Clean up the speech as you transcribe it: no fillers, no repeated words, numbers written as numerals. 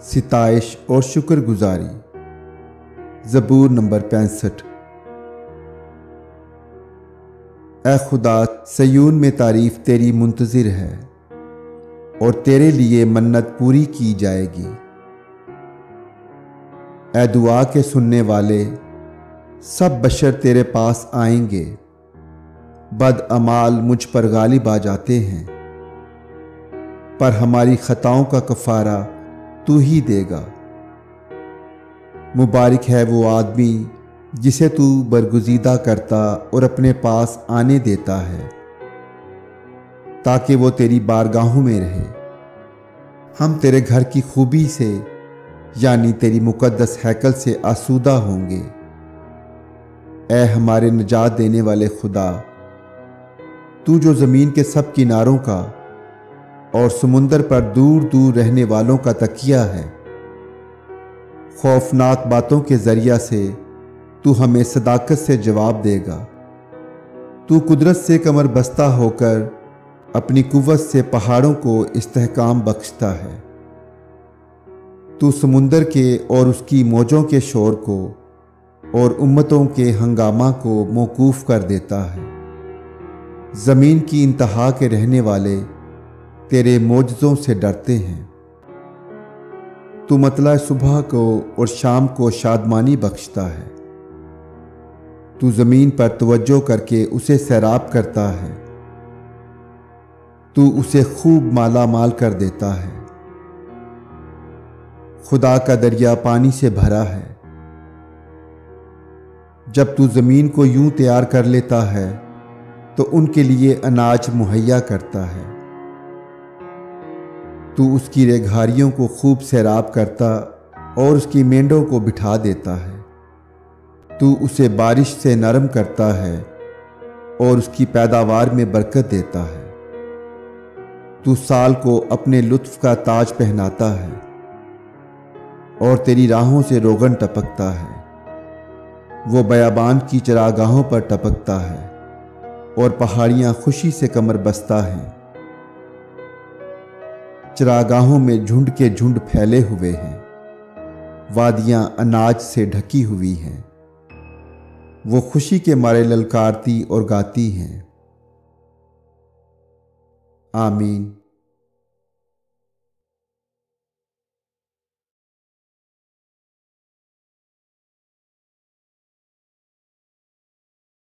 सिताइश और शुक्रगुजारी। ज़बूर नंबर 65। ए खुदा, सयून में तारीफ तेरी मुंतज़िर है और तेरे लिए मन्नत पूरी की जाएगी। ए दुआ के सुनने वाले, सब बशर तेरे पास आएंगे। बद अमाल मुझ पर गालिब आ जाते हैं, पर हमारी खताओं का कफ़ारा तू ही देगा। मुबारक है वो आदमी जिसे तू बरगुज़ीदा करता और अपने पास आने देता है, ताकि वो तेरी बारगाहों में रहे। हम तेरे घर की खूबी से यानी तेरी मुकद्दस हैकल से आसूदा होंगे। ए हमारे निजात देने वाले खुदा, तू जो ज़मीन के सब किनारों का और समुंदर पर दूर दूर रहने वालों का तकिया है, खौफनाक बातों के ज़रिया से तू हमें सदाकत से जवाब देगा। तू कुदरत से कमर बस्ता होकर अपनी कुव्वत से पहाड़ों को इस्तेहकाम बख्शता है। तू समुंदर के और उसकी मौजों के शोर को और उम्मतों के हंगामा को मौकूफ़ कर देता है। ज़मीन की इंतहा के रहने वाले तेरे मोजज़ों से डरते हैं। तू मतला सुबह को और शाम को शादमानी बख्शता है। तू ज़मीन पर तवज्जो करके उसे सैराब करता है। तू उसे खूब माला माल कर देता है। खुदा का दरिया पानी से भरा है। जब तू ज़मीन को यूं तैयार कर लेता है तो उनके लिए अनाज मुहैया करता है। तू उसकी रेघारियों को खूब सैराब करता और उसकी मेंढों को बिठा देता है। तू उसे बारिश से नरम करता है और उसकी पैदावार में बरकत देता है। तू साल को अपने लुत्फ का ताज पहनाता है और तेरी राहों से रोगन टपकता है। वो बयाबान की चरागाहों पर टपकता है और पहाड़ियां खुशी से कमर बस्ता हैं। चरागाहों में झुंड के झुंड फैले हुए हैं। वादियां अनाज से ढकी हुई हैं। वो खुशी के मारे ललकारती और गाती हैं। आमीन।